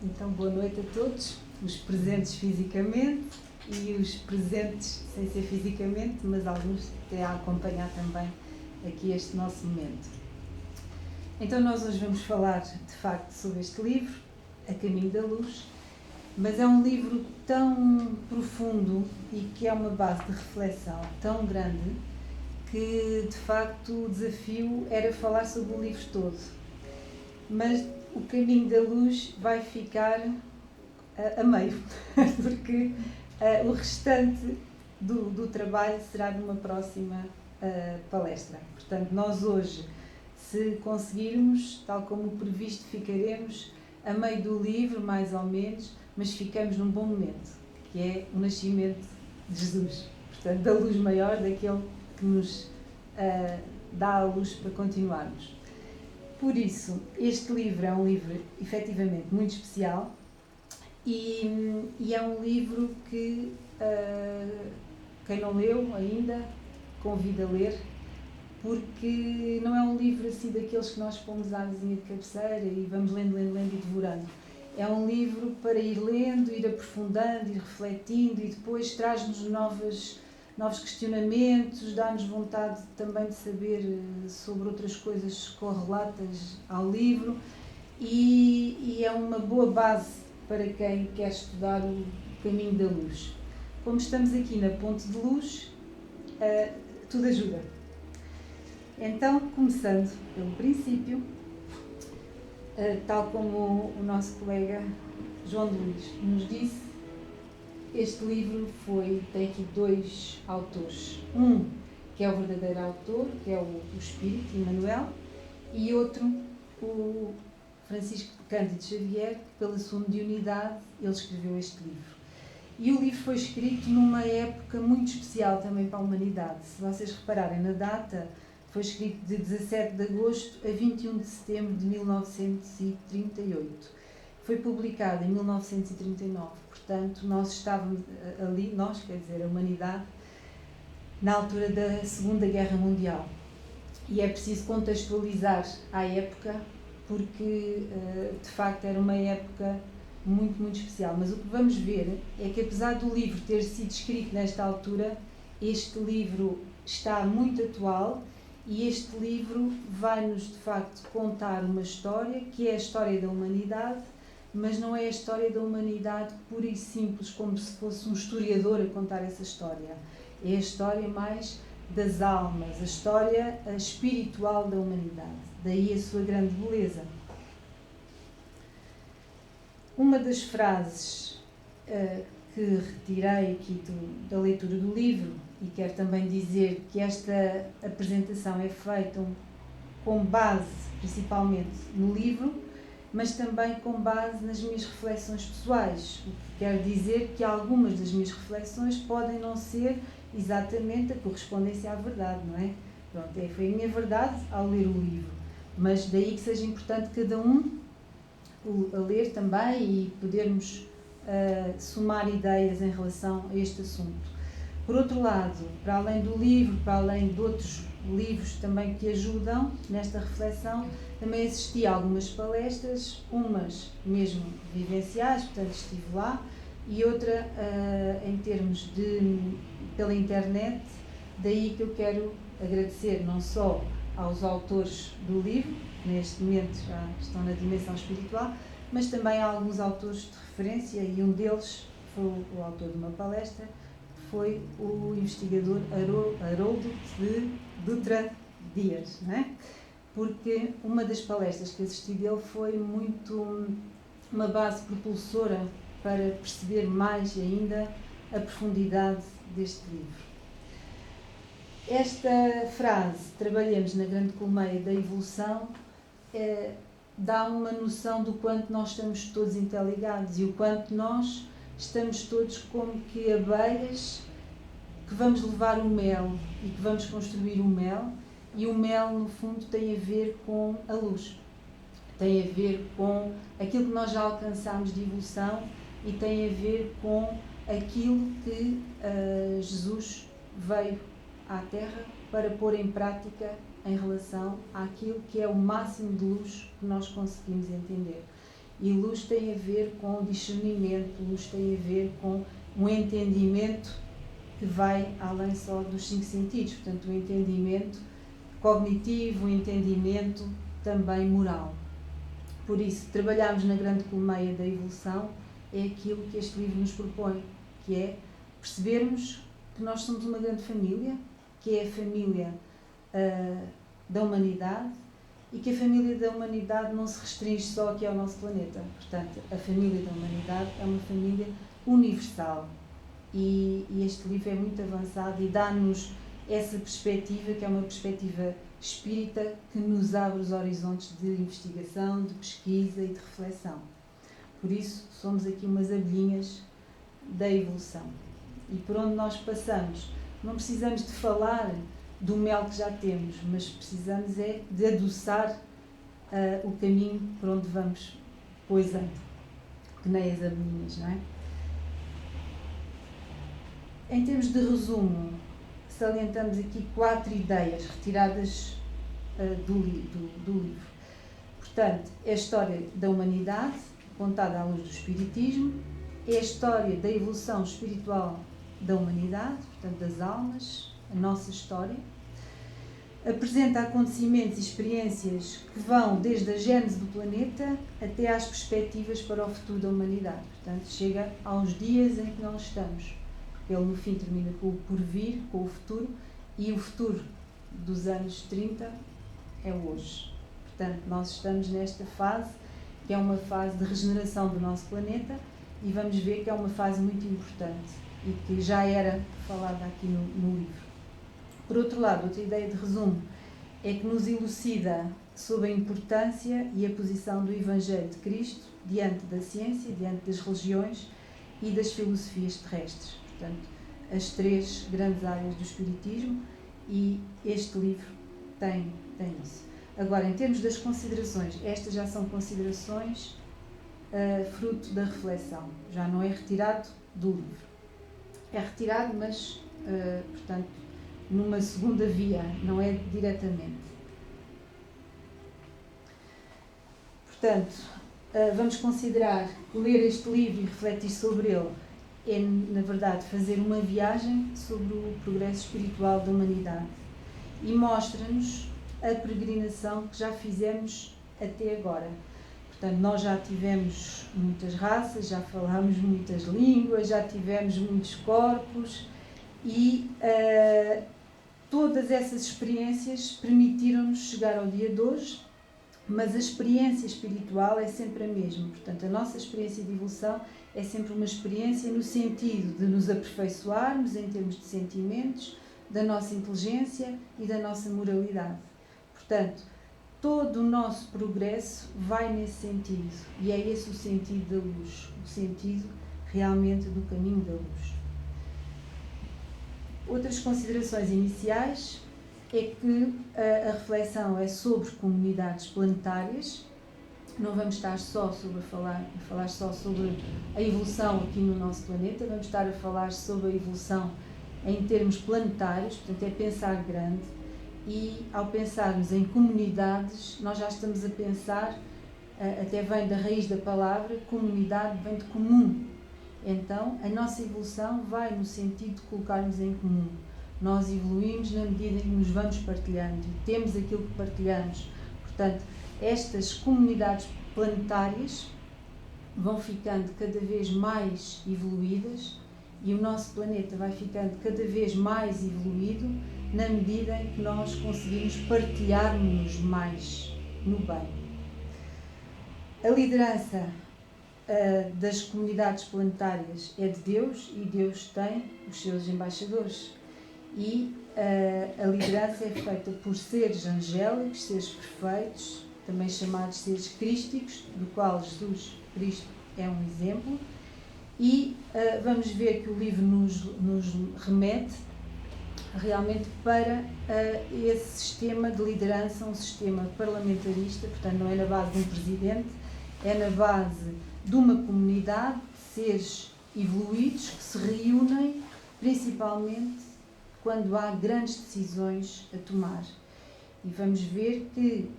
Então, boa noite a todos, os presentes fisicamente e os presentes sem ser fisicamente, mas alguns até a acompanhar também aqui este nosso momento. Então, nós hoje vamos falar, de facto, sobre este livro, A Caminho da Luz, mas é um livro tão profundo e que é uma base de reflexão tão grande que, de facto, o desafio era falar sobre o livro todo. Mas o Caminho da Luz vai ficar a meio, porque o restante do trabalho será numa próxima palestra. Portanto, nós hoje, se conseguirmos, tal como previsto, ficaremos a meio do livro, mais ou menos, mas ficamos num bom momento, que é o nascimento de Jesus. Portanto, da luz maior, daquele que nos dá a luz para continuarmos. Por isso, este livro é um livro efetivamente muito especial e é um livro que quem não leu ainda convido a ler, porque não é um livro assim daqueles que nós pomos à mesinha de cabeceira e vamos lendo e devorando. É um livro para ir lendo, ir aprofundando, ir refletindo e depois traz-nos novos questionamentos, dá-nos vontade também de saber sobre outras coisas correlatas ao livro e é uma boa base para quem quer estudar o Caminho da Luz. Como estamos aqui na Ponte de Luz, tudo ajuda. Então, começando pelo princípio, tal como o nosso colega João Luís nos disse, este livro tem aqui dois autores. Um, que é o verdadeiro autor, que é o Espírito, Emmanuel, e outro, o Francisco Cândido Xavier, que pela sua mediunidade ele escreveu este livro. E o livro foi escrito numa época muito especial também para a humanidade. Se vocês repararem na data, foi escrito de 17 de agosto a 21 de setembro de 1938. Foi publicado em 1939, portanto, nós estávamos ali, quer dizer, a humanidade, na altura da Segunda Guerra Mundial. E é preciso contextualizar a época, porque, de facto, era uma época muito, muito especial. Mas o que vamos ver é que, apesar do livro ter sido escrito nesta altura, este livro está muito atual e este livro vai-nos, de facto, contar uma história, que é a história da humanidade, mas não é a história da humanidade pura e simples, como se fosse um historiador a contar essa história. É a história mais das almas, a história espiritual da humanidade. Daí a sua grande beleza. Uma das frases que retirei aqui da leitura do livro, e quero também dizer que esta apresentação é feita com base principalmente no livro, mas também com base nas minhas reflexões pessoais, o que quer dizer que algumas das minhas reflexões podem não ser exatamente a correspondência à verdade, não é? Pronto, foi a minha verdade ao ler o livro, mas daí que seja importante cada um a ler também e podermos somar ideias em relação a este assunto. Por outro lado, para além do livro, para além de outros livros também que ajudam nesta reflexão, também assisti a algumas palestras, umas mesmo vivenciais, portanto estive lá, e outra em termos pela internet. Daí que eu quero agradecer não só aos autores do livro, que neste momento já estão na dimensão espiritual, mas também a alguns autores de referência, e um deles foi o autor de uma palestra, que foi o investigador Haroldo de Dutra Dias, não é? Porque uma das palestras que assisti dele foi muito uma base propulsora para perceber mais ainda a profundidade deste livro. Esta frase, trabalhamos na grande colmeia da evolução, dá uma noção do quanto nós estamos todos interligados e o quanto nós estamos todos como que abelhas que vamos levar o mel e que vamos construir o mel, e o mel no fundo tem a ver com a luz, tem a ver com aquilo que nós já alcançámos de evolução e tem a ver com aquilo que Jesus veio à Terra para pôr em prática em relação àquilo que é o máximo de luz que nós conseguimos entender. E luz tem a ver com discernimento, luz tem a ver com um entendimento que vai além só dos 5 sentidos, portanto, um entendimento cognitivo, um entendimento também moral. Por isso, trabalharmos na grande colmeia da evolução é aquilo que este livro nos propõe, que é percebermos que nós somos uma grande família, que é a família da humanidade, e que a família da humanidade não se restringe só aqui ao nosso planeta. Portanto, a família da humanidade é uma família universal. E este livro é muito avançado e dá-nos essa perspectiva, que é uma perspectiva espírita, que nos abre os horizontes de investigação, de pesquisa e de reflexão. Por isso, somos aqui umas abelhinhas da evolução. E por onde nós passamos, não precisamos de falar do mel que já temos, mas precisamos é de adoçar o caminho por onde vamos poisando, que nem as abelhinhas, não é? Em termos de resumo, salientamos aqui 4 ideias retiradas do livro. Portanto, é a história da humanidade, contada à luz do Espiritismo, é a história da evolução espiritual da humanidade, portanto, das almas, a nossa história. Apresenta acontecimentos e experiências que vão desde a gênese do planeta até às perspectivas para o futuro da humanidade. Portanto, chega aos dias em que nós estamos. Ele, no fim, termina com o porvir, com o futuro, e o futuro dos anos 30 é hoje. Portanto, nós estamos nesta fase, que é uma fase de regeneração do nosso planeta, e vamos ver que é uma fase muito importante e que já era falada aqui no livro. Por outro lado, outra ideia de resumo é que nos elucida sobre a importância e a posição do Evangelho de Cristo diante da ciência, diante das religiões e das filosofias terrestres. Portanto, as 3 grandes áreas do Espiritismo, e este livro tem isso. Agora, em termos das considerações, estas já são considerações fruto da reflexão, já não é retirado do livro. É retirado, mas, portanto, numa segunda via, não é diretamente. Portanto, vamos considerar que ler este livro e refletir sobre ele é, na verdade, fazer uma viagem sobre o progresso espiritual da humanidade e mostra-nos a peregrinação que já fizemos até agora. Portanto, nós já tivemos muitas raças, já falamos muitas línguas, já tivemos muitos corpos e todas essas experiências permitiram-nos chegar ao dia de hoje, mas a experiência espiritual é sempre a mesma. Portanto, a nossa experiência de evolução é sempre uma experiência no sentido de nos aperfeiçoarmos em termos de sentimentos, da nossa inteligência e da nossa moralidade. Portanto, todo o nosso progresso vai nesse sentido, e é esse o sentido da luz, o sentido realmente do caminho da luz. Outras considerações iniciais é que a reflexão é sobre comunidades planetárias. Não vamos estar só a falar só sobre a evolução aqui no nosso planeta, vamos estar a falar sobre a evolução em termos planetários, portanto é pensar grande, e ao pensarmos em comunidades, nós já estamos a pensar, até vem da raiz da palavra, comunidade vem de comum. Então, a nossa evolução vai no sentido de colocarmos em comum. Nós evoluímos na medida em que nos vamos partilhando e temos aquilo que partilhamos. Portanto, estas comunidades planetárias vão ficando cada vez mais evoluídas e o nosso planeta vai ficando cada vez mais evoluído na medida em que nós conseguimos partilhar-nos mais no bem. A liderança das comunidades planetárias é de Deus, e Deus tem os seus embaixadores, e a liderança é feita por seres angélicos, seres perfeitos, também chamados seres crísticos, do qual Jesus Cristo é um exemplo, e vamos ver que o livro nos remete realmente para esse sistema de liderança, um sistema parlamentarista, portanto não é na base de um presidente, é na base de uma comunidade de seres evoluídos que se reúnem principalmente quando há grandes decisões a tomar. E vamos ver que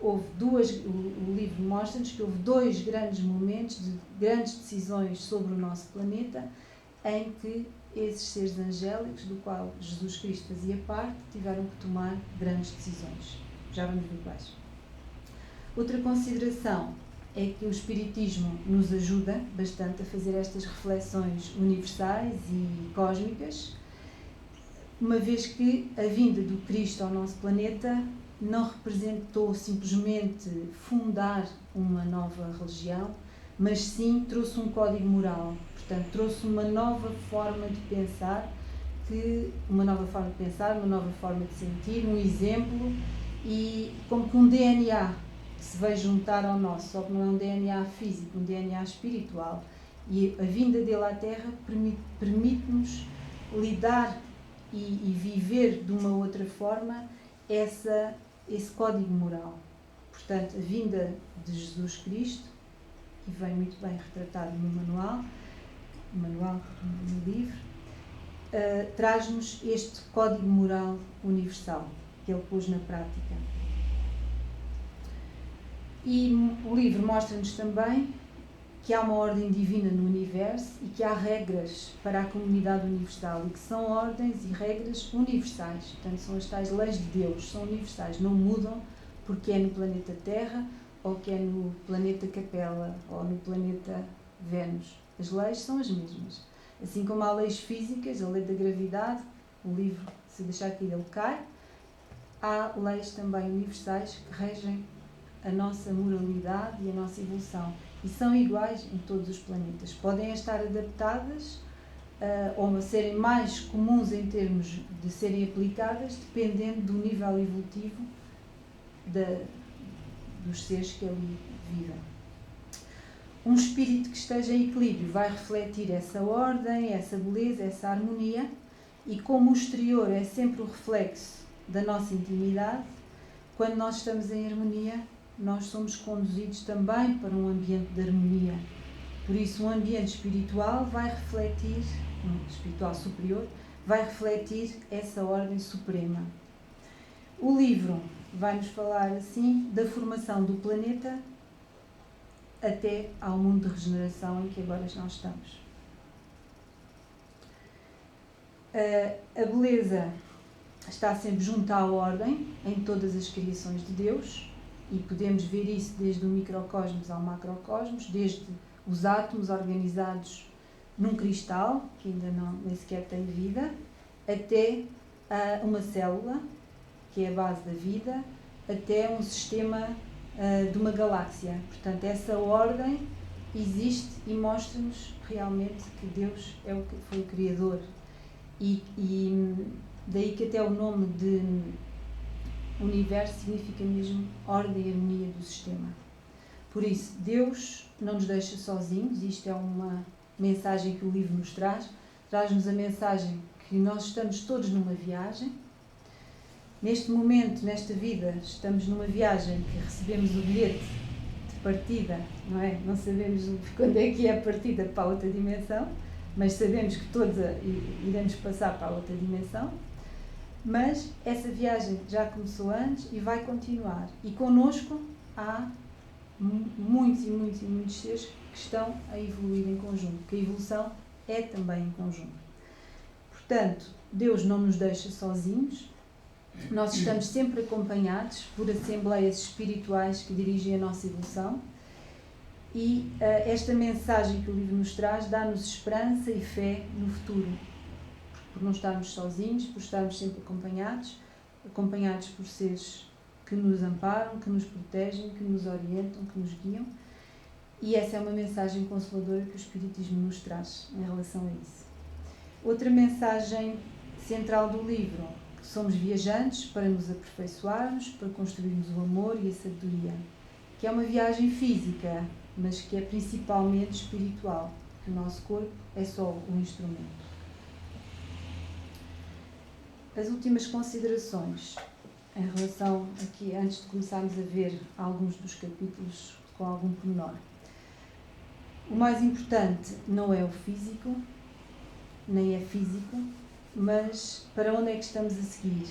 o livro mostra-nos que houve 2 grandes momentos de grandes decisões sobre o nosso planeta em que esses seres angélicos, do qual Jesus Cristo fazia parte, tiveram que tomar grandes decisões. Já vamos ver quais. Outra consideração é que o Espiritismo nos ajuda bastante a fazer estas reflexões universais e cósmicas, uma vez que a vinda do Cristo ao nosso planeta não representou simplesmente fundar uma nova religião, mas sim trouxe um código moral. Portanto, trouxe uma nova forma de pensar, uma nova forma de sentir, um exemplo, e como que um DNA que se vai juntar ao nosso, só que não é um DNA físico, um DNA espiritual. E a vinda dele à Terra permite-nos lidar e viver de uma outra forma esse código moral. Portanto, a vinda de Jesus Cristo, que vem muito bem retratado no manual no livro, traz-nos este código moral universal que ele pôs na prática. E o livro mostra-nos também que há uma ordem divina no universo e que há regras para a comunidade universal e que são ordens e regras universais. Portanto, são as tais leis de Deus, são universais, não mudam porque é no planeta Terra ou que é no planeta Capela ou no planeta Vênus. As leis são as mesmas. Assim como há leis físicas, a lei da gravidade, o livro, se deixar cair, ele cai, há leis também universais que regem a nossa moralidade e a nossa evolução. E são iguais em todos os planetas. Podem estar adaptadas ou serem mais comuns em termos de serem aplicadas, dependendo do nível evolutivo dos seres que ali vivem. Um espírito que esteja em equilíbrio vai refletir essa ordem, essa beleza, essa harmonia, e como o exterior é sempre o reflexo da nossa intimidade, quando nós estamos em harmonia, nós somos conduzidos também para um ambiente de harmonia. Por isso, um ambiente espiritual vai refletir, espiritual superior, vai refletir essa ordem suprema. O livro vai-nos falar, assim, da formação do planeta até ao mundo de regeneração em que agora nós estamos. A beleza está sempre junto à ordem em todas as criações de Deus, e podemos ver isso desde o microcosmos ao macrocosmos, desde os átomos organizados num cristal, que ainda nem sequer tem vida, até uma célula, que é a base da vida, até um sistema de uma galáxia. Portanto, essa ordem existe e mostra-nos realmente que Deus foi o Criador. E daí que até o nome de universo significa mesmo ordem e harmonia do sistema. Por isso, Deus não nos deixa sozinhos. Isto é uma mensagem que o livro nos traz-nos a mensagem que nós estamos todos numa viagem. Neste momento, nesta vida, estamos numa viagem que recebemos o bilhete de partida, não é? Não sabemos quando é que é a partida para a outra dimensão, mas sabemos que todos iremos passar para a outra dimensão. Mas essa viagem já começou antes e vai continuar. E connosco há muitos e muitos e muitos seres que estão a evoluir em conjunto, que a evolução é também em conjunto. Portanto, Deus não nos deixa sozinhos, nós estamos sempre acompanhados por assembleias espirituais que dirigem a nossa evolução, e esta mensagem que o livro nos traz dá-nos esperança e fé no futuro, por não estarmos sozinhos, por estarmos sempre acompanhados por seres que nos amparam, que nos protegem, que nos orientam, que nos guiam, e essa é uma mensagem consoladora que o Espiritismo nos traz em relação a isso. Outra mensagem central do livro: que somos viajantes para nos aperfeiçoarmos, para construirmos o amor e a sabedoria, que é uma viagem física, mas que é principalmente espiritual, que o nosso corpo é só um instrumento. As últimas considerações em relação aqui, antes de começarmos a ver alguns dos capítulos com algum pormenor. O mais importante não é o físico, nem é físico, mas para onde é que estamos a seguir?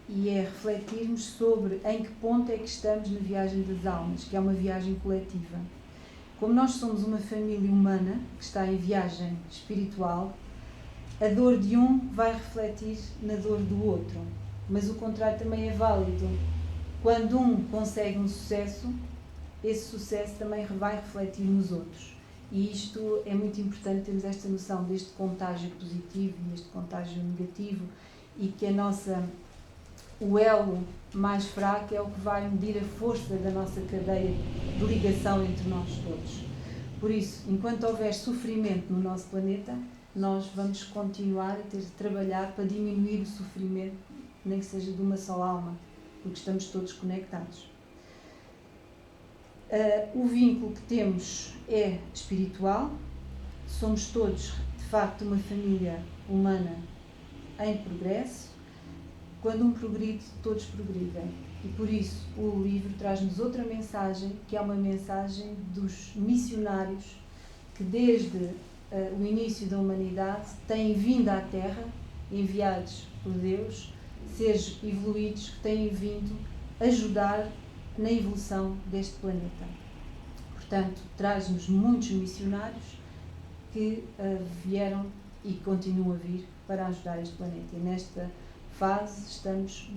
e é refletirmos sobre em que ponto é que estamos na viagem das almas, que é uma viagem coletiva. Como nós somos uma família humana que está em viagem espiritual, a dor de um vai refletir na dor do outro, mas o contrário também é válido. Quando um consegue um sucesso, esse sucesso também vai refletir nos outros. E isto é muito importante, termos esta noção deste contágio positivo e deste contágio negativo, e que o elo mais fraco é o que vai medir a força da nossa cadeia de ligação entre nós todos. Por isso, enquanto houver sofrimento no nosso planeta, nós vamos continuar a ter de trabalhar para diminuir o sofrimento, nem que seja de uma só alma, porque estamos todos conectados. O vínculo que temos é espiritual, somos todos, de facto, uma família humana em progresso. Quando um progride, todos progridem. E por isso o livro traz-nos outra mensagem, que é uma mensagem dos missionários que desde o início da humanidade têm vindo à Terra, enviados por Deus, seres evoluídos que têm vindo ajudar na evolução deste planeta. Portanto, traz-nos muitos missionários que vieram e continuam a vir para ajudar este planeta. E nesta fase, estamos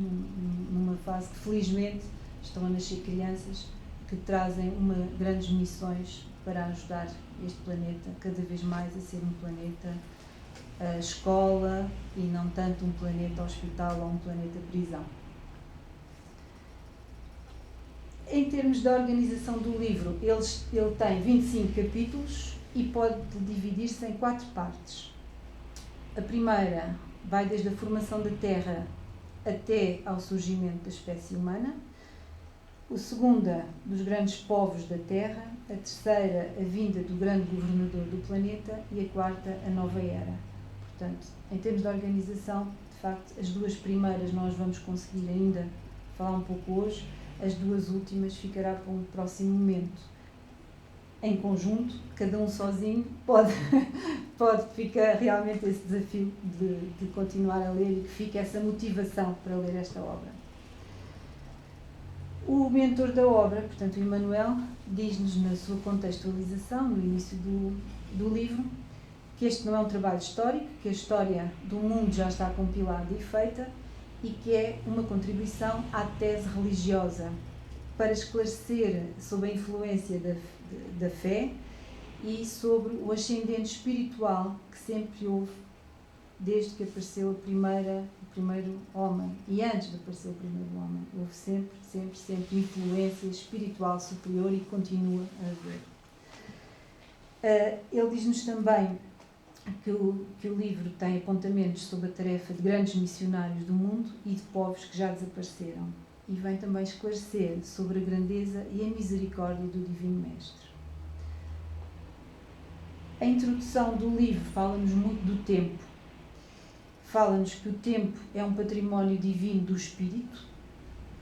numa fase que felizmente estão a nascer crianças que trazem grandes missões para ajudar este planeta cada vez mais a ser um planeta escola e não tanto um planeta hospital ou um planeta prisão. Em termos da organização do livro, ele tem 25 capítulos e pode dividir-se em 4 partes. A primeira vai desde a formação da Terra até ao surgimento da espécie humana. A segunda, dos grandes povos da Terra. A terceira, a vinda do grande governador do planeta. E a quarta, a nova era. Portanto, em termos de organização, de facto, as 2 primeiras nós vamos conseguir ainda falar um pouco hoje. As 2 últimas ficará para um próximo momento. Em conjunto, cada um sozinho pode ficar realmente esse desafio de continuar a ler e que fique essa motivação para ler esta obra. O mentor da obra, portanto o Emmanuel, diz-nos na sua contextualização, no início do livro, que este não é um trabalho histórico, que a história do mundo já está compilada e feita, e que é uma contribuição à tese religiosa para esclarecer sobre a influência da fé e sobre o ascendente espiritual que sempre houve desde que apareceu o primeiro homem. E antes de aparecer o primeiro homem, houve sempre influência espiritual superior e continua a haver. Ele diz-nos também que o livro tem apontamentos sobre a tarefa de grandes missionários do mundo e de povos que já desapareceram. E vem também esclarecer sobre a grandeza e a misericórdia do Divino Mestre. A introdução do livro fala-nos muito do tempo. Fala-nos que o tempo é um património divino do espírito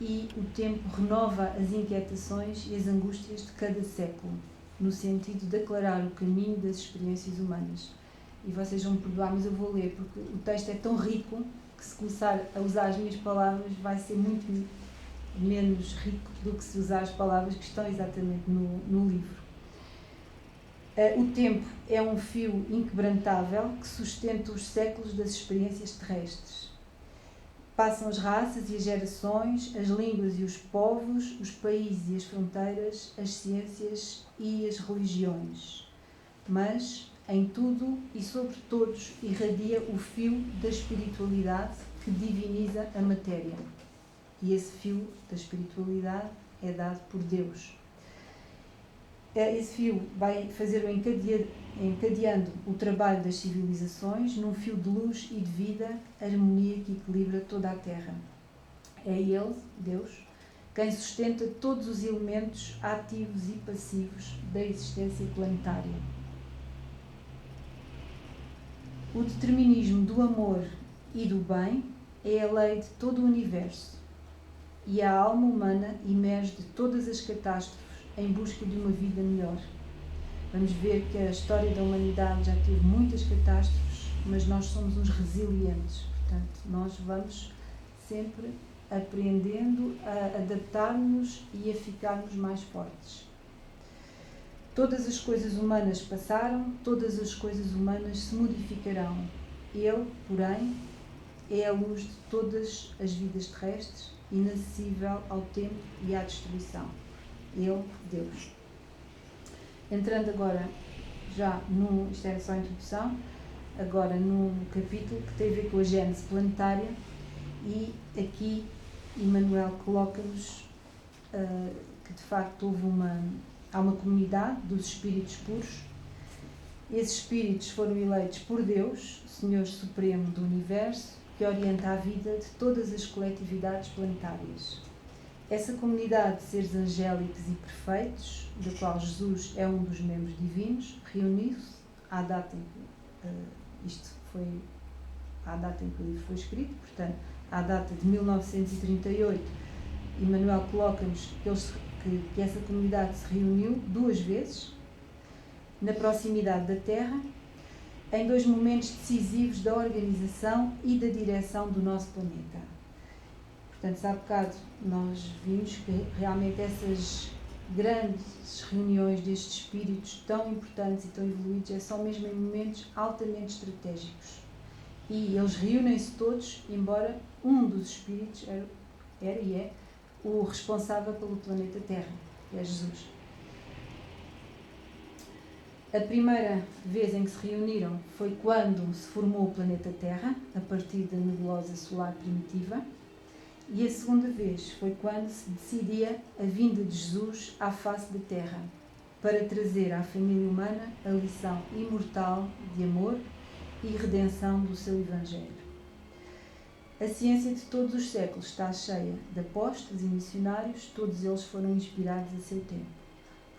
e o tempo renova as inquietações e as angústias de cada século, no sentido de aclarar o caminho das experiências humanas. E vocês vão me perdoar, mas eu vou ler, porque o texto é tão rico que se começar a usar as minhas palavras vai ser muito menos rico do que se usar as palavras que estão exatamente no livro. O tempo é um fio inquebrantável que sustenta os séculos das experiências terrestres. Passam as raças e as gerações, as línguas e os povos, os países e as fronteiras, as ciências e as religiões. Mas, em tudo e sobre todos, irradia o fio da espiritualidade que diviniza a matéria. E esse fio da espiritualidade é dado por Deus. Esse fio vai fazer encadeando o trabalho das civilizações num fio de luz e de vida, harmonia que equilibra toda a Terra. É Ele, Deus, quem sustenta todos os elementos ativos e passivos da existência planetária. O determinismo do amor e do bem é a lei de todo o universo, e a alma humana emerge de todas as catástrofes em busca de uma vida melhor. Vamos ver que a história da humanidade já teve muitas catástrofes, mas nós somos uns resilientes, portanto, nós vamos sempre aprendendo a adaptar-nos e a ficarmos mais fortes. Todas as coisas humanas passaram, todas as coisas humanas se modificarão. Ele, porém, é a luz de todas as vidas terrestres, inacessível ao tempo e à destruição. Ele, Deus. Entrando agora, isto era só a introdução, agora num capítulo que tem a ver com a gênese planetária, e aqui Emmanuel coloca-nos que de facto há uma comunidade dos espíritos puros. Esses espíritos foram eleitos por Deus, Senhor Supremo do Universo, que orienta a vida de todas as coletividades planetárias. Essa comunidade de seres angélicos e perfeitos, da qual Jesus é um dos membros divinos, reuniu-se à data em que o livro foi escrito, portanto, à data de 1938, Emmanuel coloca-nos que essa comunidade se reuniu 2 vezes, na proximidade da Terra, em 2 momentos decisivos da organização e da direção do nosso planeta. Portanto, há bocado nós vimos que realmente essas grandes reuniões destes espíritos tão importantes e tão evoluídos são mesmo em momentos altamente estratégicos. E eles reúnem-se todos, embora um dos espíritos era e é o responsável pelo planeta Terra, que é Jesus. A primeira vez em que se reuniram foi quando se formou o planeta Terra, a partir da nebulosa solar primitiva, e a segunda vez foi quando se decidia a vinda de Jesus à face da Terra, para trazer à família humana a lição imortal de amor e redenção do seu Evangelho. A ciência de todos os séculos está cheia de apóstolos e missionários, todos eles foram inspirados a seu tempo.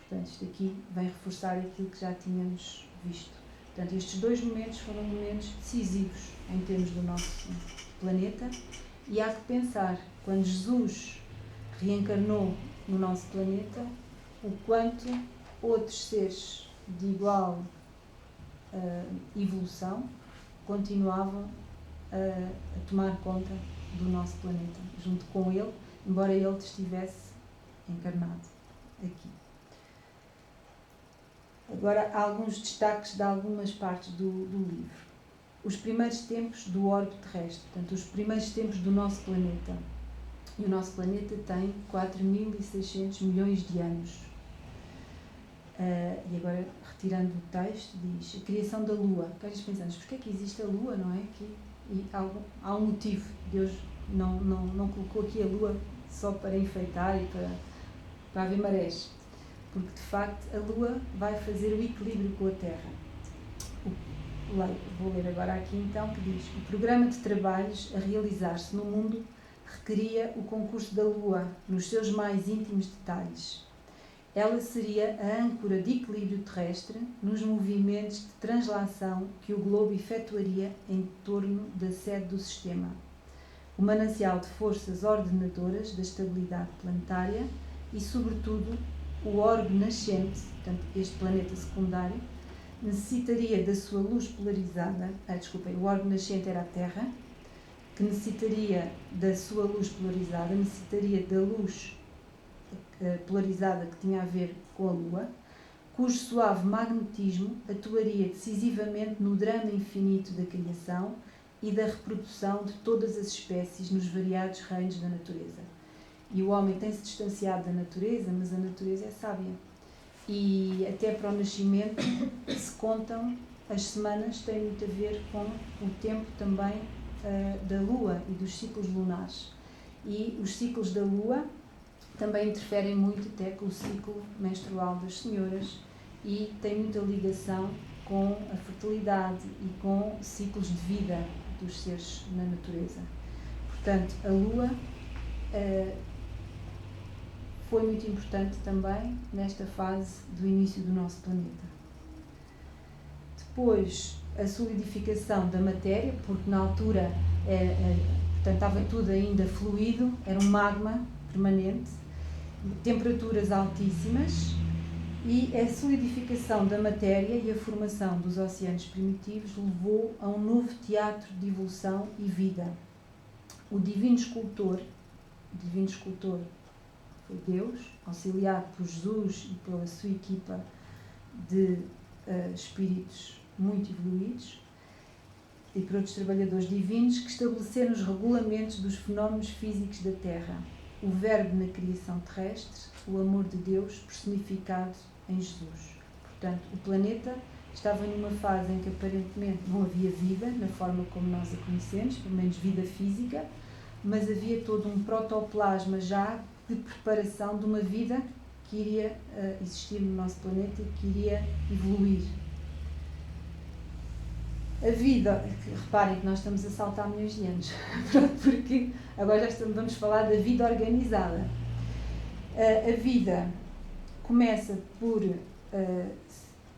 Portanto, isto aqui vem reforçar aquilo que já tínhamos visto. Portanto, estes 2 momentos foram momentos decisivos em termos do nosso planeta, e há que pensar, quando Jesus reencarnou no nosso planeta, o quanto outros seres de igual evolução continuavam a tomar conta do nosso planeta, junto com ele, embora ele estivesse encarnado aqui. Agora, há alguns destaques de algumas partes do livro. Os primeiros tempos do orbe terrestre, portanto, os primeiros tempos do nosso planeta. E o nosso planeta tem 4.600 milhões de anos. E agora, retirando o texto, diz a criação da Lua. Que às vezes pensamos, porquê é que existe a Lua, não é? E há um motivo. Deus não colocou aqui a Lua só para enfeitar e para haver marés. Porque, de facto, a Lua vai fazer o equilíbrio com a Terra. Vou ler agora aqui, então, que diz: o programa de trabalhos a realizar-se no mundo requeria o concurso da Lua nos seus mais íntimos detalhes. Ela seria a âncora de equilíbrio terrestre nos movimentos de translação que o globo efetuaria em torno da sede do sistema. O manancial de forças ordenadoras da estabilidade planetária e, sobretudo, o orbe nascente, portanto, este planeta secundário, necessitaria da sua luz polarizada. O orbe nascente era a Terra, que necessitaria da sua luz polarizada, necessitaria da luz polarizada que tinha a ver com a Lua, cujo suave magnetismo atuaria decisivamente no drama infinito da criação e da reprodução de todas as espécies nos variados reinos da natureza. E o homem tem-se distanciado da natureza, mas a natureza é sábia. E até para o nascimento se contam as semanas, tem muito a ver com o tempo também da Lua e dos ciclos lunares. E os ciclos da Lua também interferem muito até com o ciclo menstrual das senhoras e tem muita ligação com a fertilidade e com ciclos de vida dos seres na natureza. Portanto, a Lua foi muito importante também nesta fase do início do nosso planeta. Depois, a solidificação da matéria, porque na altura portanto, estava tudo ainda fluido, era um magma permanente, temperaturas altíssimas, e a solidificação da matéria e a formação dos oceanos primitivos levou a um novo teatro de evolução e vida. O divino escultor divino escultor foi Deus, auxiliado por Jesus e pela sua equipa de espíritos muito evoluídos e por outros trabalhadores divinos que estabeleceram os regulamentos dos fenómenos físicos da Terra, o Verbo na criação terrestre, o amor de Deus personificado em Jesus. Portanto, o planeta estava numa fase em que aparentemente não havia vida, na forma como nós a conhecemos, pelo menos vida física, mas havia todo um protoplasma já de preparação de uma vida que iria existir no nosso planeta e que iria evoluir. A vida, reparem que nós estamos a saltar milhões de anos, porque agora vamos falar da vida organizada. A vida começa por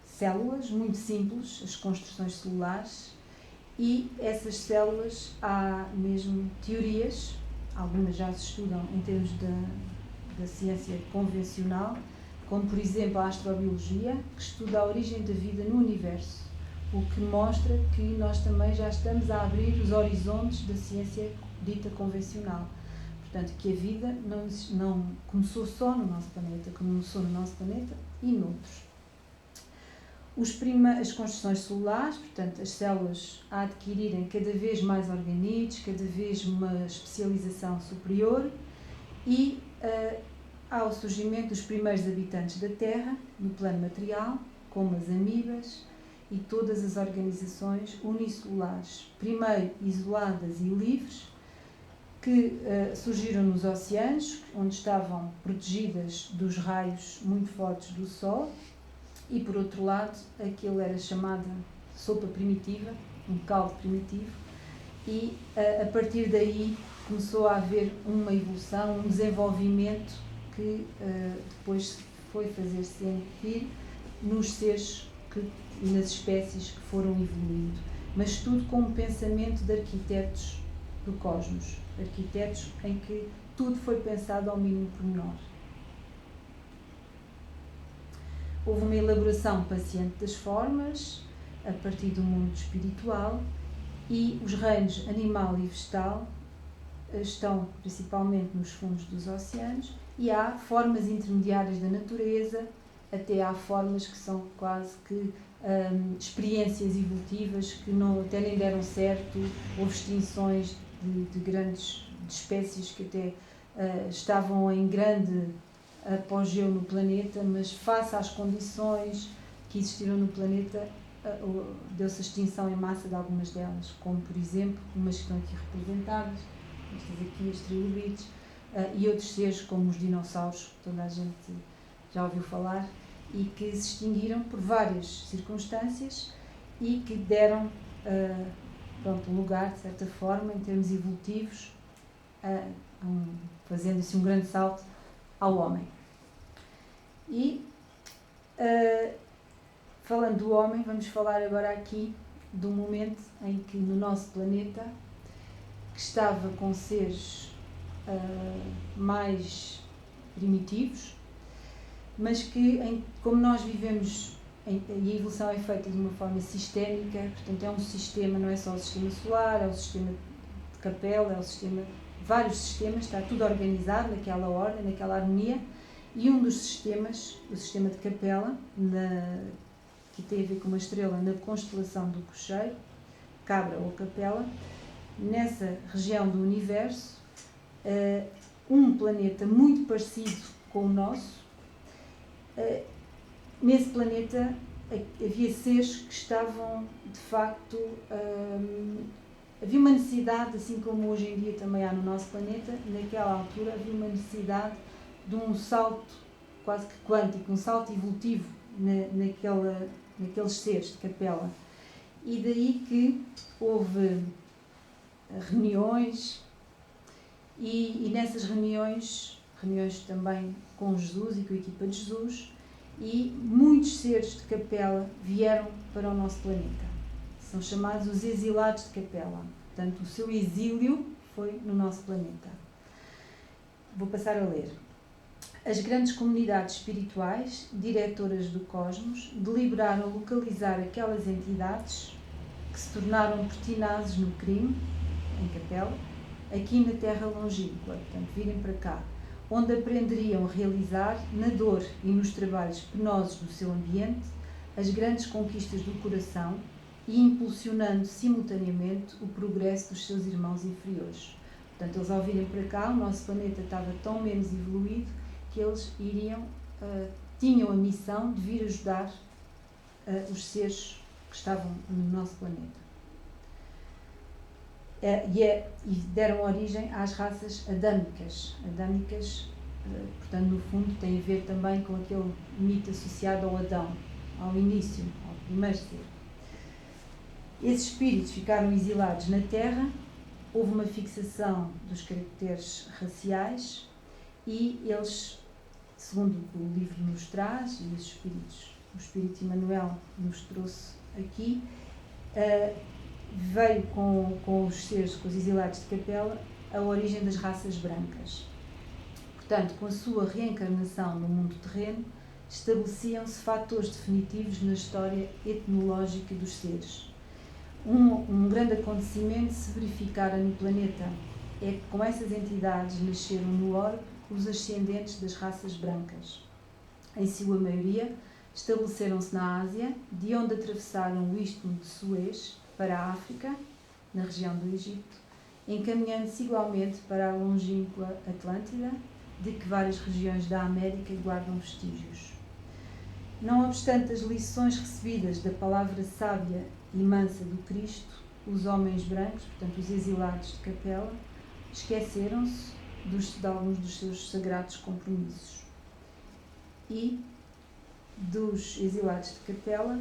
células muito simples, as construções celulares, e essas células há mesmo teorias, algumas já se estudam em termos da ciência convencional, como por exemplo a astrobiologia, que estuda a origem da vida no universo, o que mostra que nós também já estamos a abrir os horizontes da ciência dita convencional. Portanto, que a vida não começou só no nosso planeta, começou no nosso planeta e noutros. As construções celulares, portanto, as células a adquirirem cada vez mais organídeos, cada vez uma especialização superior e há o surgimento dos primeiros habitantes da Terra, no plano material, como as amibas e todas as organizações unicelulares, primeiro isoladas e livres, que surgiram nos oceanos, onde estavam protegidas dos raios muito fortes do Sol, e por outro lado, aquilo era chamada sopa primitiva, um caldo primitivo, e a partir daí começou a haver uma evolução, um desenvolvimento que depois foi fazer sentir nos seres e nas espécies que foram evoluindo, mas tudo com um pensamento de arquitetos do cosmos, arquitetos em que tudo foi pensado ao mínimo pormenor. Houve uma elaboração paciente das formas, a partir do mundo espiritual, e os reinos animal e vegetal estão principalmente nos fundos dos oceanos, e há formas intermediárias da natureza, até há formas que são quase que experiências evolutivas que até nem deram certo, houve extinções de grandes espécies que até estavam em grande apogeu no planeta, mas face às condições que existiram no planeta, deu-se a extinção em massa de algumas delas, como por exemplo, umas que estão aqui representadas, estas aqui, as trilobites, e outros seres como os dinossauros, que toda a gente já ouviu falar, e que se extinguiram por várias circunstâncias e que deram lugar, de certa forma, em termos evolutivos, fazendo-se um grande salto ao homem. E, falando do homem, vamos falar agora aqui de um momento em que no nosso planeta, que estava com seres mais primitivos, mas que, como nós vivemos, e a evolução é feita de uma forma sistémica, portanto é um sistema, não é só o sistema solar, é o sistema de Capela, é o sistema, vários sistemas, está tudo organizado naquela ordem, naquela harmonia, e um dos sistemas, o sistema de Capela, que tem a ver com uma estrela na constelação do Cocheiro, Cabra ou Capela, nessa região do universo, um planeta muito parecido com o nosso. Nesse planeta havia seres que estavam, de facto, havia uma necessidade, assim como hoje em dia também há no nosso planeta, naquela altura havia uma necessidade de um salto quase que quântico, um salto evolutivo naqueles seres de Capela. E daí que houve reuniões, e nessas reuniões também com Jesus e com a equipa de Jesus, e muitos seres de Capela vieram para o nosso planeta. São chamados os exilados de Capela. Portanto, o seu exílio foi no nosso planeta. Vou passar a ler. As grandes comunidades espirituais, diretoras do cosmos, deliberaram localizar aquelas entidades que se tornaram pertinazes no crime, em Capela, aqui na terra longínqua, portanto, virem para cá, onde aprenderiam a realizar, na dor e nos trabalhos penosos do seu ambiente, as grandes conquistas do coração e impulsionando simultaneamente o progresso dos seus irmãos inferiores. Portanto, eles ao virem para cá, o nosso planeta estava tão menos evoluído que eles tinham a missão de vir ajudar os seres que estavam no nosso planeta. E deram origem às raças adâmicas. Adâmicas, portanto, no fundo, tem a ver também com aquele mito associado ao Adão, ao início, ao primeiro ser. Esses espíritos ficaram exilados na Terra, houve uma fixação dos caracteres raciais e eles, segundo o livro nos traz, e os espíritos, o Espírito Emmanuel nos trouxe aqui, veio com os seres, com os exilados de Capela, a origem das raças brancas. Portanto, com a sua reencarnação no mundo terreno, estabeleciam-se fatores definitivos na história etnológica dos seres. Um grande acontecimento se verificara no planeta é que com essas entidades nasceram no orbe os ascendentes das raças brancas. Em sua maioria, estabeleceram-se na Ásia, de onde atravessaram o istmo de Suez para a África, na região do Egito, encaminhando-se igualmente para a longínqua Atlântida, de que várias regiões da América guardam vestígios. Não obstante as lições recebidas da palavra sábia e mansa do Cristo, os homens brancos, portanto os exilados de Capela, esqueceram-se de alguns dos seus sagrados compromissos. E dos exilados de Capela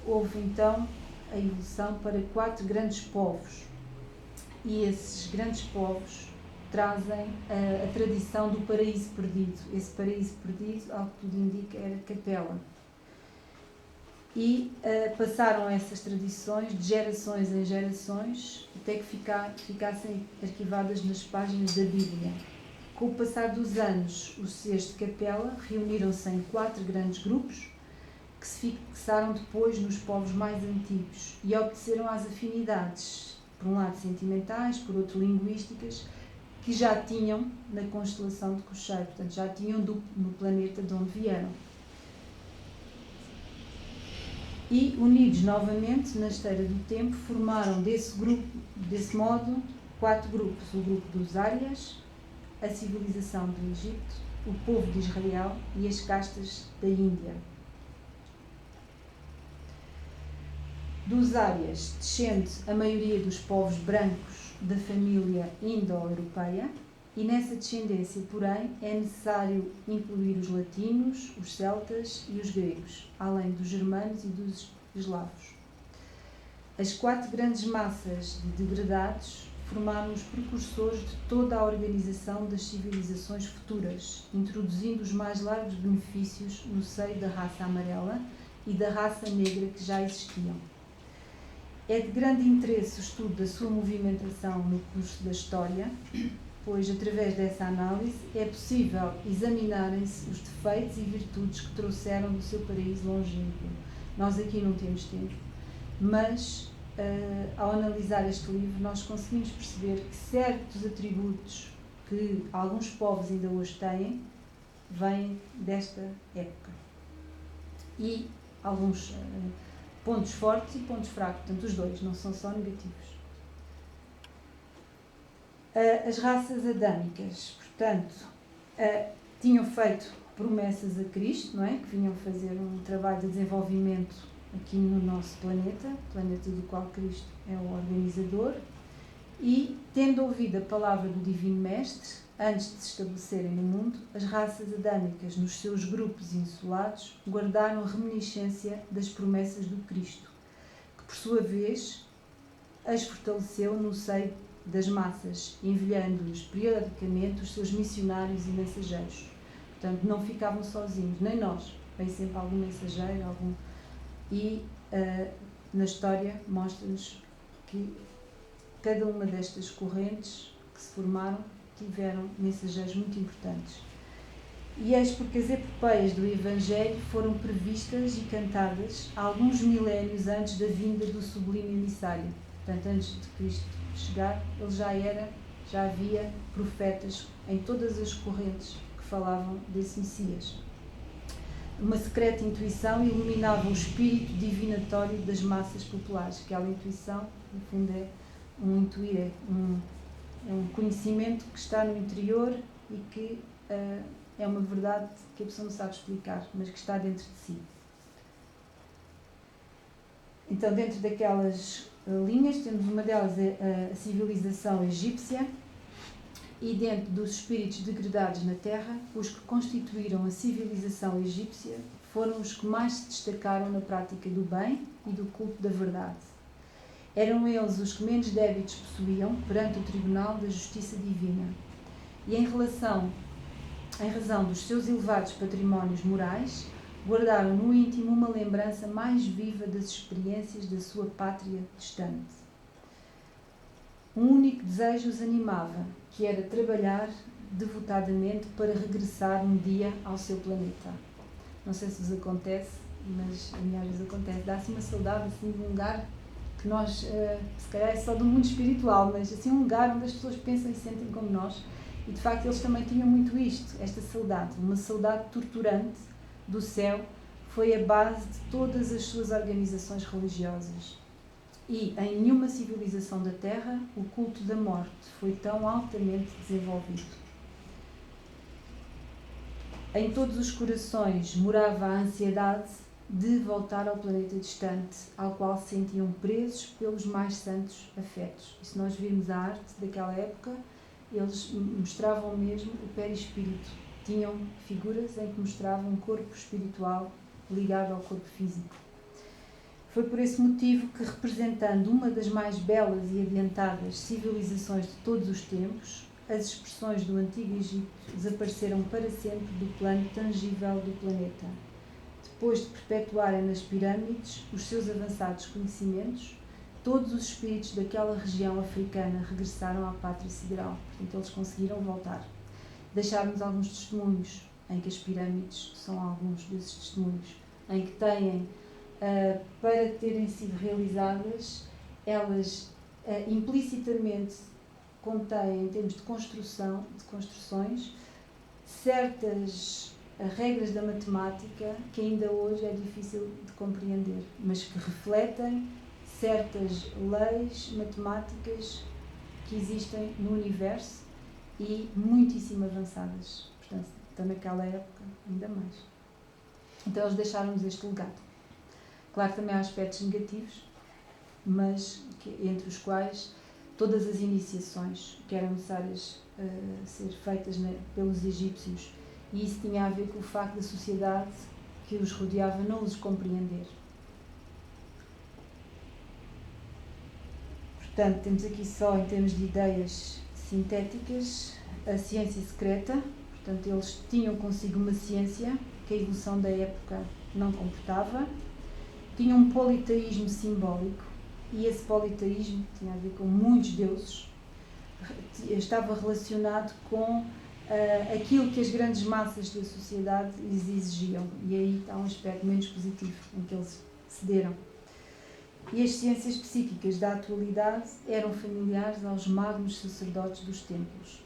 houve então a evolução para 4 grandes povos. E esses grandes povos trazem a tradição do paraíso perdido. Esse paraíso perdido, ao que tudo indica, era Capela. E passaram essas tradições de gerações em gerações até que ficassem arquivadas nas páginas da Bíblia. Com o passar dos anos, os seres de Capela reuniram-se em 4 grandes grupos que se fixaram depois nos povos mais antigos e obedeceram às afinidades, por um lado sentimentais, por outro linguísticas, que já tinham na constelação de Cocheiro, portanto já tinham no planeta de onde vieram. E, unidos novamente na esteira do tempo, formaram desse modo 4 grupos: o grupo dos Árias, a civilização do Egito, o povo de Israel e as castas da Índia. Dos Árias descende a maioria dos povos brancos da família indo-europeia e nessa descendência, porém, é necessário incluir os latinos, os celtas e os gregos, além dos germanos e dos eslavos. As 4 grandes massas de degradados formaram os precursores de toda a organização das civilizações futuras, introduzindo os mais largos benefícios no seio da raça amarela e da raça negra que já existiam. É de grande interesse o estudo da sua movimentação no curso da história, pois, através dessa análise, é possível examinarem-se os defeitos e virtudes que trouxeram do seu paraíso longínquo. Nós aqui não temos tempo, mas, ao analisar este livro, nós conseguimos perceber que certos atributos que alguns povos ainda hoje têm, vêm desta época. E alguns pontos fortes e pontos fracos, portanto os dois, não são só negativos. As raças adâmicas, portanto, tinham feito promessas a Cristo, não é? Que vinham fazer um trabalho de desenvolvimento aqui no nosso planeta do qual Cristo é o organizador, e, tendo ouvido a palavra do Divino Mestre, antes de se estabelecerem no mundo, as raças adâmicas, nos seus grupos insulados, guardaram a reminiscência das promessas do Cristo, que, por sua vez, as fortaleceu no seio das massas, enviando-lhes periodicamente os seus missionários e mensageiros. Portanto, não ficavam sozinhos, nem nós. Vem sempre algum mensageiro, E na história mostra-nos que cada uma destas correntes que se formaram tiveram mensageiros muito importantes. E eis porque as epopeias do Evangelho foram previstas e cantadas alguns milénios antes da vinda do sublime emissário. Portanto, antes de Cristo chegar, ele já havia profetas em todas as correntes que falavam desse Messias. Uma secreta intuição iluminava o espírito divinatório das massas populares. Aquela intuição, no fundo, é um intuir, é um conhecimento que está no interior e que é uma verdade que a pessoa não sabe explicar, mas que está dentro de si. Então, dentro daquelas linhas, temos uma delas, a civilização egípcia, e dentro dos espíritos degradados na Terra, os que constituíram a civilização egípcia foram os que mais se destacaram na prática do bem e do culto da verdade. Eram eles os que menos débitos possuíam perante o tribunal da justiça divina. E em razão dos seus elevados patrimónios morais, guardaram no íntimo uma lembrança mais viva das experiências da sua pátria distante. Um único desejo os animava, que era trabalhar devotadamente para regressar um dia ao seu planeta. Não sei se vos acontece, mas a mim às vezes acontece. Dá-se uma saudade assim, de um lugar que nós, se calhar é só do mundo espiritual, mas assim um lugar onde as pessoas pensam e sentem como nós. E de facto eles também tinham muito isto, esta saudade, uma saudade torturante do céu, foi a base de todas as suas organizações religiosas. E em nenhuma civilização da Terra o culto da morte foi tão altamente desenvolvido. Em todos os corações morava a ansiedade de voltar ao planeta distante, ao qual se sentiam presos pelos mais santos afetos. E se nós virmos a arte daquela época, eles mostravam mesmo o perispírito. Tinham figuras em que mostravam um corpo espiritual ligado ao corpo físico. Foi por esse motivo que, representando uma das mais belas e adiantadas civilizações de todos os tempos, as expressões do Antigo Egito desapareceram para sempre do plano tangível do planeta. Depois de perpetuarem nas pirâmides os seus avançados conhecimentos, todos os espíritos daquela região africana regressaram à pátria sideral. Portanto, eles conseguiram voltar. Deixaram-nos alguns testemunhos, em que as pirâmides são alguns desses testemunhos, em que têm, para terem sido realizadas, elas implicitamente contêm, em termos de construções, certas regras da matemática que ainda hoje é difícil de compreender, mas que refletem certas leis matemáticas que existem no universo e muitíssimo avançadas. Portanto, então naquela época, ainda mais. Então eles deixaram-nos este legado. Claro que também há aspectos negativos, mas entre os quais todas as iniciações que eram necessárias ser feitas pelos egípcios, e isso tinha a ver com o facto da sociedade que os rodeava não os compreender. Portanto, temos aqui só, em termos de ideias sintéticas, a ciência secreta. Portanto, eles tinham consigo uma ciência que a evolução da época não comportava. Tinham um politeísmo simbólico, e esse politeísmo tinha a ver com muitos deuses, estava relacionado com aquilo que as grandes massas da sociedade lhes exigiam, e aí está um aspecto menos positivo em que eles cederam. E as ciências psíquicas da atualidade eram familiares aos magnos sacerdotes dos templos.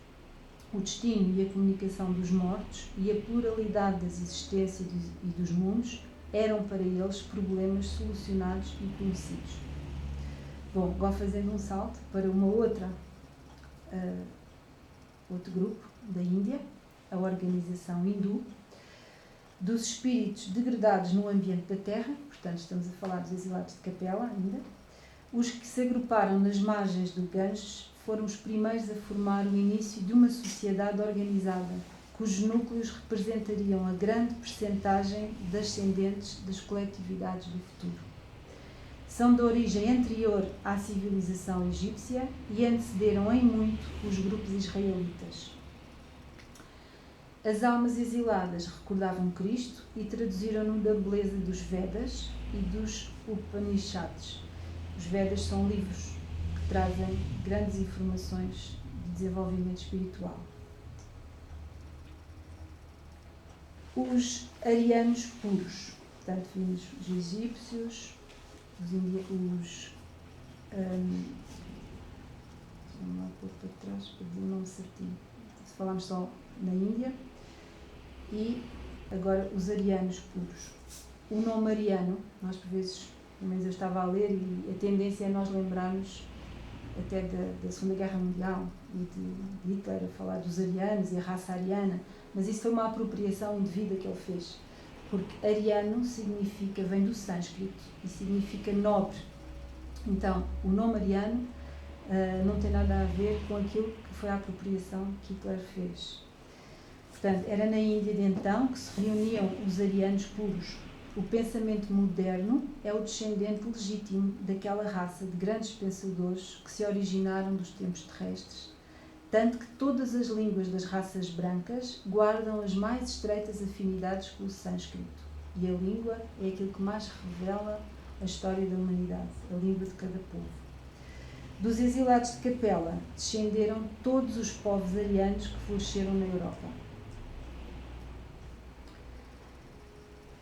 O destino e a comunicação dos mortos e a pluralidade das existências e dos mundos eram para eles problemas solucionados e conhecidos. Bom, agora fazendo um salto para outro grupo da Índia, a organização hindu, dos espíritos degradados no ambiente da Terra, portanto estamos a falar dos exilados de Capela ainda, os que se agruparam nas margens do Ganges foram os primeiros a formar o início de uma sociedade organizada, cujos núcleos representariam a grande percentagem das ascendentes das coletividades do futuro. São de origem anterior à civilização egípcia e antecederam em muito os grupos israelitas. As almas exiladas recordavam Cristo e traduziram-no da beleza dos Vedas e dos Upanishads. Os Vedas são livros que trazem grandes informações de desenvolvimento espiritual. Os arianos puros, portanto, vimos os egípcios, os Vamos lá pôr para trás para dizer o nome certinho. Falámos só na Índia. E agora os arianos puros. O nome ariano, nós por vezes, pelo menos eu estava a ler, e a tendência é nós lembrarmos até da Segunda Guerra Mundial e de Hitler a falar dos arianos e a raça ariana, mas isso foi uma apropriação indevida que ele fez, porque ariano significa, vem do sânscrito e significa nobre. Então, o nome ariano não tem nada a ver com aquilo que foi a apropriação que Hitler fez. Portanto, era na Índia de então que se reuniam os arianos puros. O pensamento moderno é o descendente legítimo daquela raça de grandes pensadores que se originaram dos tempos terrestres, tanto que todas as línguas das raças brancas guardam as mais estreitas afinidades com o sânscrito, e a língua é aquilo que mais revela a história da humanidade, a língua de cada povo. Dos exilados de Capela descenderam todos os povos arianos que floresceram na Europa.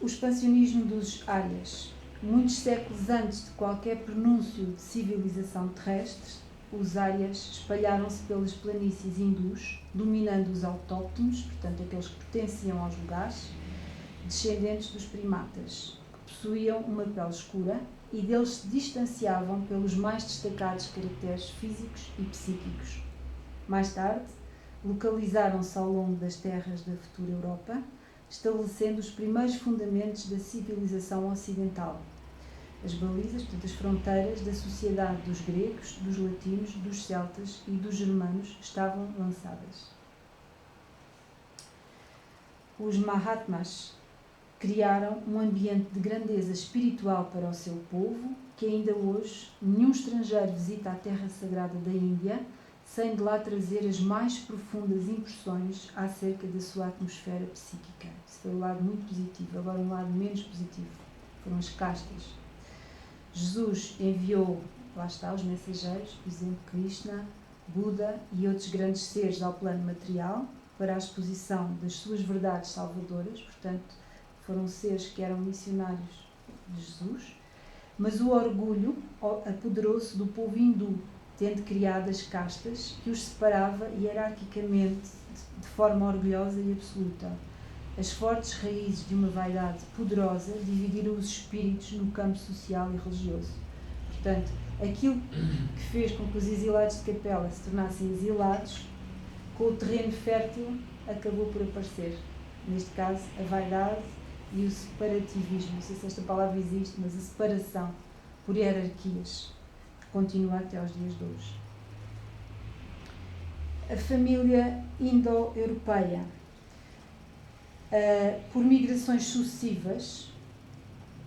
O expansionismo dos árias. Muitos séculos antes de qualquer pronúncio de civilização terrestre, os árias espalharam-se pelas planícies hindus, dominando os autóctones, portanto aqueles que pertenciam aos lugares, descendentes dos primatas, que possuíam uma pele escura e deles se distanciavam pelos mais destacados caracteres físicos e psíquicos. Mais tarde, localizaram-se ao longo das terras da futura Europa, estabelecendo os primeiros fundamentos da civilização ocidental. As balizas, portanto, as fronteiras da sociedade dos gregos, dos latinos, dos celtas e dos germanos estavam lançadas. Os Mahatmas criaram um ambiente de grandeza espiritual para o seu povo, que ainda hoje nenhum estrangeiro visita a terra sagrada da Índia sem de lá trazer as mais profundas impressões acerca da sua atmosfera psíquica. Isso foi um lado muito positivo. Agora um lado menos positivo foram as castas. Jesus enviou, lá está, os mensageiros, por exemplo, Krishna, Buda e outros grandes seres ao plano material para a exposição das suas verdades salvadoras, portanto, foram seres que eram missionários de Jesus, mas o orgulho apoderou-se do povo hindu, tendo criado as castas que os separava hierarquicamente de forma orgulhosa e absoluta. As fortes raízes de uma vaidade poderosa dividiram os espíritos no campo social e religioso. Portanto, aquilo que fez com que os exilados de Capela se tornassem exilados, com o terreno fértil, acabou por aparecer. Neste caso, a vaidade e o separativismo. Não sei se esta palavra existe, mas a separação por hierarquias, que continua até aos dias de hoje. A família indo-europeia. Por migrações sucessivas,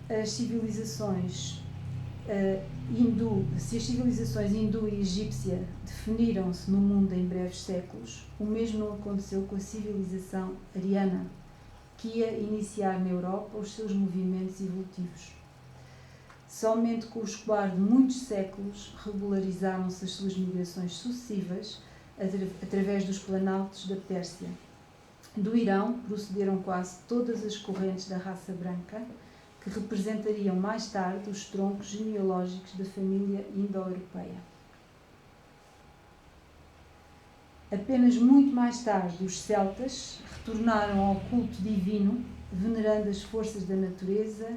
as civilizações se as civilizações hindu e egípcia definiram-se no mundo em breves séculos, o mesmo não aconteceu com a civilização ariana, que ia iniciar na Europa os seus movimentos evolutivos. Somente com o escoar de muitos séculos regularizaram-se as suas migrações sucessivas através dos planaltos da Pérsia. Do Irão procederam quase todas as correntes da raça branca, que representariam mais tarde os troncos genealógicos da família indo-europeia. Apenas muito mais tarde, os celtas retornaram ao culto divino, venerando as forças da natureza,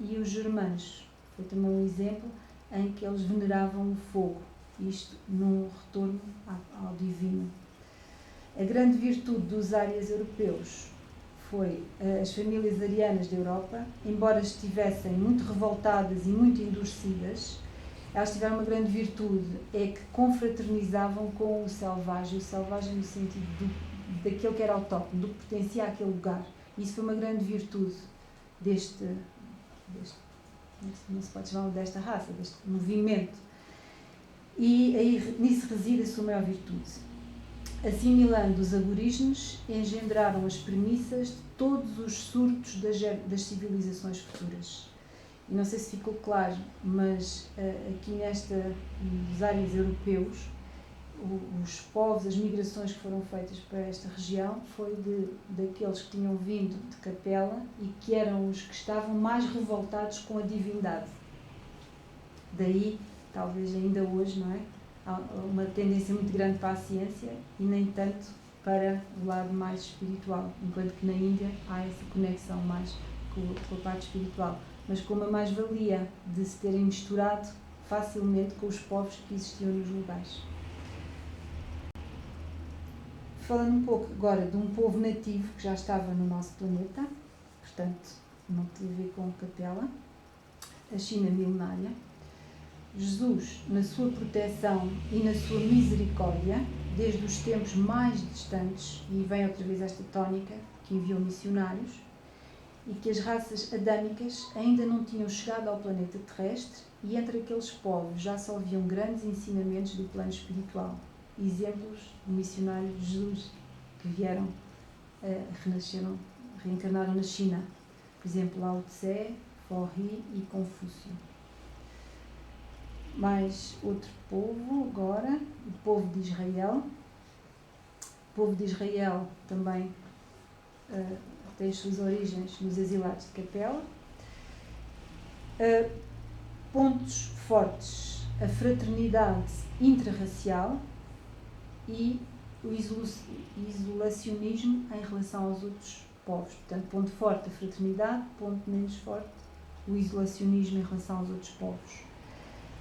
e os germanos. Foi também um exemplo em que eles veneravam o fogo, isto num retorno ao divino. A grande virtude dos árias europeus foi as famílias arianas da Europa, embora estivessem muito revoltadas e muito endurecidas, elas tiveram uma grande virtude, é que confraternizavam com o selvagem no sentido daquele que era autóctone, do que pertencia àquele lugar. Isso foi uma grande virtude não se pode chamar desta raça, deste movimento. E aí nisso reside a sua maior virtude. Assimilando os aborígenes, engendraram as premissas de todos os surtos das civilizações futuras. E não sei se ficou claro, mas aqui nos áreas europeus, os povos, as migrações que foram feitas para esta região foi daqueles que tinham vindo de Capela e que eram os que estavam mais revoltados com a divindade. Daí talvez ainda hoje, não é? Há uma tendência muito grande para a ciência e nem tanto para o lado mais espiritual, enquanto que na Índia há essa conexão mais com a parte espiritual, mas com uma mais-valia de se terem misturado facilmente com os povos que existiam nos lugares. Falando um pouco agora de um povo nativo que já estava no nosso planeta, portanto não tem a ver com Capela, a China milenária. Jesus, na sua proteção e na sua misericórdia, desde os tempos mais distantes, e vem outra vez esta tónica, que enviou missionários, e que as raças adâmicas ainda não tinham chegado ao planeta terrestre, e entre aqueles povos já se ouviam grandes ensinamentos do plano espiritual. Exemplos do missionário de Jesus, que vieram, renasceram, reencarnaram na China. Por exemplo, Lao Tse, Forri e Confúcio. Mais outro povo agora, o povo de Israel. O povo de Israel também tem as suas origens nos exilados de Capela. Pontos fortes: a fraternidade intrarracial e o isolacionismo em relação aos outros povos. Portanto, ponto forte a fraternidade, ponto menos forte o isolacionismo em relação aos outros povos.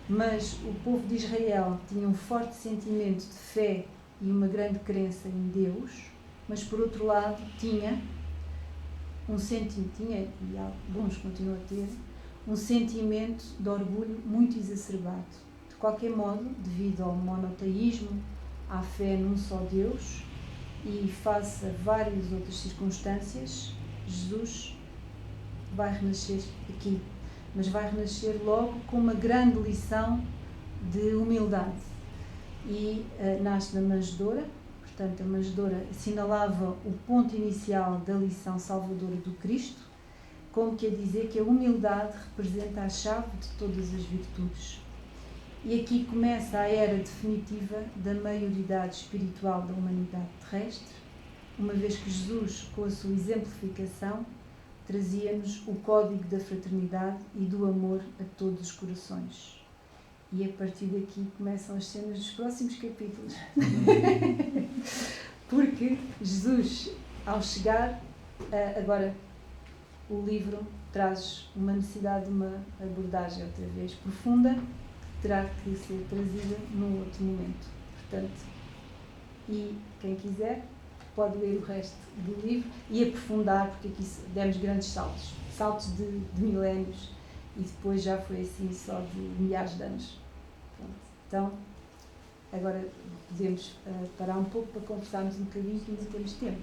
Mas o povo de Israel tinha um forte sentimento de fé e uma grande crença em Deus, mas por outro lado tinha um sentimento, e alguns continuam a ter, um sentimento de orgulho muito exacerbado. De qualquer modo, devido ao monoteísmo, à fé num só Deus e face a várias outras circunstâncias, Jesus vai renascer aqui, mas vai renascer logo com uma grande lição de humildade. E nasce na manjedoura, portanto a manjedoura assinalava o ponto inicial da lição salvadora do Cristo, como que a dizer que a humildade representa a chave de todas as virtudes. E aqui começa a era definitiva da maioridade espiritual da humanidade terrestre, uma vez que Jesus, com a sua exemplificação, trazia-nos o código da fraternidade e do amor a todos os corações. E a partir daqui começam as cenas dos próximos capítulos. Porque Jesus, ao chegar, agora o livro traz uma necessidade de uma abordagem outra vez profunda, que terá que ser trazida num outro momento. Portanto, e quem quiser pode ler o resto do livro e aprofundar, porque aqui demos grandes saltos de milénios, e depois já foi assim só de milhares de anos. Pronto. Então, agora podemos parar um pouco para conversarmos um bocadinho, que ainda temos tempo.